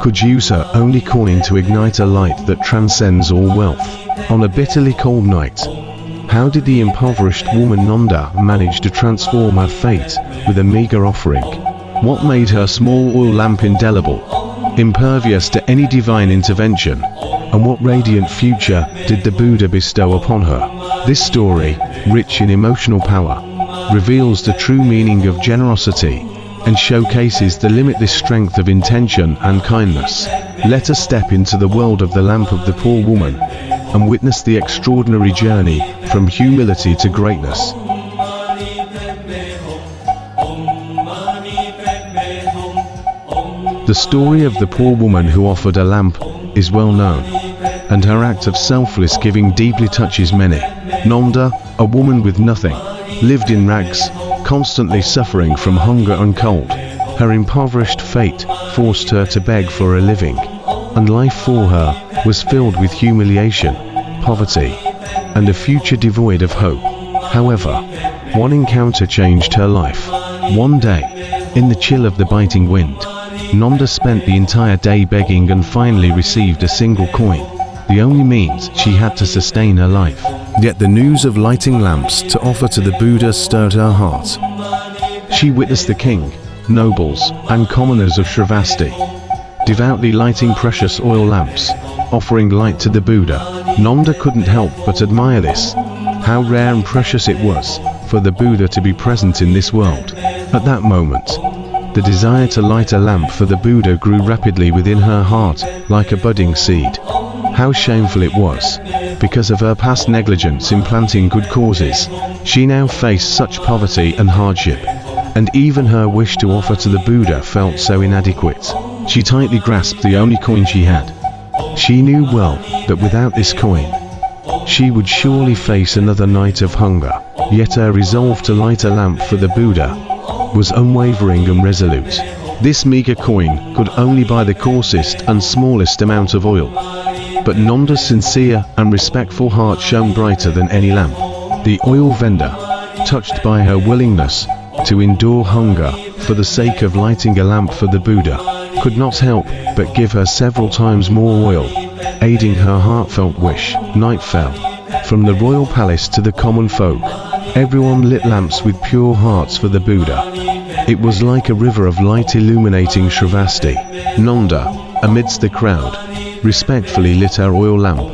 could use her only coin to ignite a light that transcends all wealth. On a bitterly cold night, how did the impoverished woman Nanda manage to transform her fate with a meager offering? What made her small oil lamp indelible, impervious to any divine intervention? And what radiant future did the Buddha bestow upon her? This story, rich in emotional power, reveals the true meaning of generosity and showcases the limitless strength of intention and kindness. Let us step into the world of the lamp of the poor woman and witness the extraordinary journey from humility to greatness. The story of the poor woman who offered a lamp is well known, and her act of selfless giving deeply touches many. Nanda, a woman with nothing, lived in rags, constantly suffering from hunger and cold. Her impoverished fate forced her to beg for a living, and life for her was filled with humiliation, poverty, and a future devoid of hope. However, one encounter changed her life. One day, in the chill of the biting wind, Nanda spent the entire day begging and finally received a single coin, the only means she had to sustain her life. Yet the news of lighting lamps to offer to the Buddha stirred her heart. She witnessed the king, nobles, and commoners of Shravasti devoutly lighting precious oil lamps, offering light to the Buddha. Nanda couldn't help but admire this. How rare and precious it was for the Buddha to be present in this world. At that moment, the desire to light a lamp for the Buddha grew rapidly within her heart, like a budding seed. How shameful it was, because of her past negligence in planting good causes, she now faced such poverty and hardship, and even her wish to offer to the Buddha felt so inadequate. She tightly grasped the only coin she had. She knew well that without this coin, she would surely face another night of hunger. Yet her resolve to light a lamp for the Buddha was unwavering and resolute. This meager coin could only buy the coarsest and smallest amount of oil, but Nanda's sincere and respectful heart shone brighter than any lamp. The oil vendor, touched by her willingness to endure hunger for the sake of lighting a lamp for the Buddha, could not help but give her several times more oil, aiding her heartfelt wish. Night fell. From the royal palace to the common folk, everyone lit lamps with pure hearts for the Buddha. It was like a river of light illuminating Shravasti. Nanda, amidst the crowd, respectfully lit her oil lamp.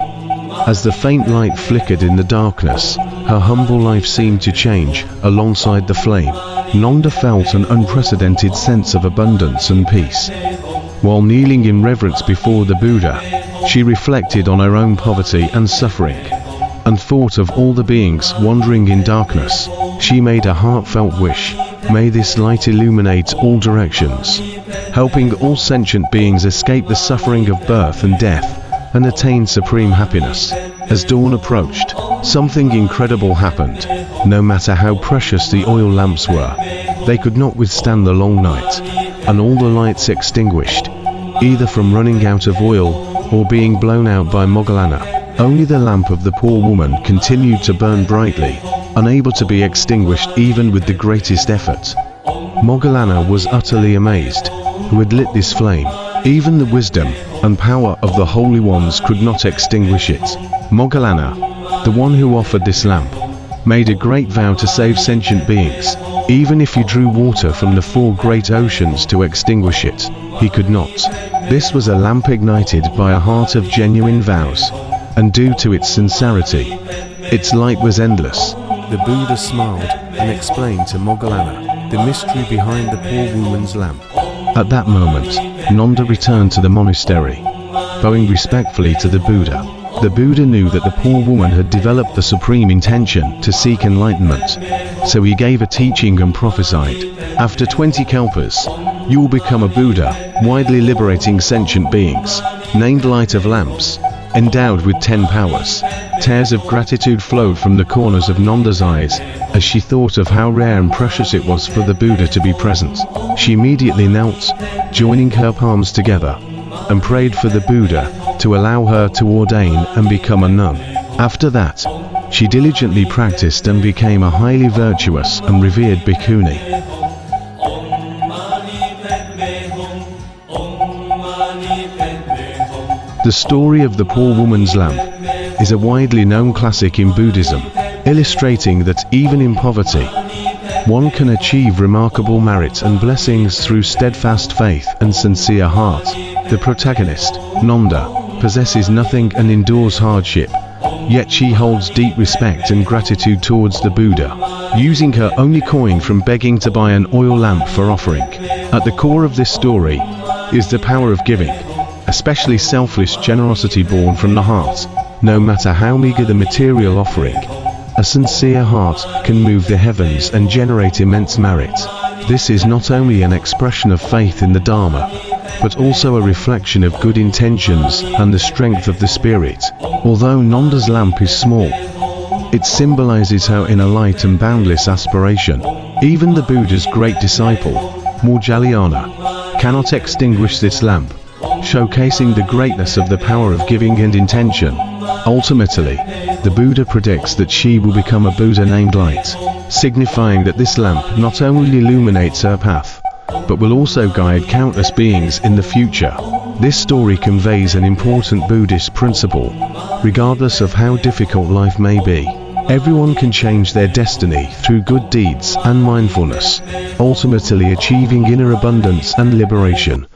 As the faint light flickered in the darkness, her humble life seemed to change alongside the flame. Nanda felt an unprecedented sense of abundance and peace. While kneeling in reverence before the Buddha, she reflected on her own poverty and suffering, and thought of all the beings wandering in darkness. She made a heartfelt wish: may this light illuminate all directions, helping all sentient beings escape the suffering of birth and death and attain supreme happiness. As dawn approached, something incredible happened. No matter how precious the oil lamps were, they could not withstand the long night, and all the lights extinguished, either from running out of oil or being blown out by Moggallana. Only the lamp of the poor woman continued to burn brightly, unable to be extinguished even with the greatest effort. Moggallana was utterly amazed. Who had lit this flame? Even the wisdom and power of the Holy Ones could not extinguish it. Moggallana, the one who offered this lamp, made a great vow to save sentient beings. Even if he drew water from the 4 great oceans to extinguish it, he could not. This was a lamp ignited by a heart of genuine vows, and due to its sincerity, its light was endless. The Buddha smiled and explained to Moggallana the mystery behind the poor woman's lamp. At that moment, Nanda returned to the monastery, bowing respectfully to the Buddha. The Buddha knew that the poor woman had developed the supreme intention to seek enlightenment, so he gave a teaching and prophesied, after 20 kalpas, you will become a Buddha, widely liberating sentient beings, named Light of Lamps, endowed with 10 powers. Tears of gratitude flowed from the corners of Nanda's eyes as she thought of how rare and precious it was for the Buddha to be present. She immediately knelt, joining her palms together, and prayed for the Buddha to allow her to ordain and become a nun. After that, she diligently practiced and became a highly virtuous and revered bhikkhuni. The story of the poor woman's lamp is a widely known classic in Buddhism, illustrating that even in poverty, one can achieve remarkable merit and blessings through steadfast faith and sincere heart. The protagonist, Nanda, possesses nothing and endures hardship, yet she holds deep respect and gratitude towards the Buddha, using her only coin from begging to buy an oil lamp for offering. At the core of this story is the power of giving, especially selfless generosity born from the heart. No matter how meager the material offering, a sincere heart can move the heavens and generate immense merit. This is not only an expression of faith in the Dharma, but also a reflection of good intentions and the strength of the spirit. Although Nanda's lamp is small, it symbolizes her inner light and boundless aspiration. Even the Buddha's great disciple, Moggallana, cannot extinguish this lamp, showcasing the greatness of the power of giving and intention. Ultimately, the Buddha predicts that she will become a Buddha named Light, signifying that this lamp not only illuminates her path, but will also guide countless beings in the future. This story conveys an important Buddhist principle. Regardless of how difficult life may be, everyone can change their destiny through good deeds and mindfulness, ultimately achieving inner abundance and liberation.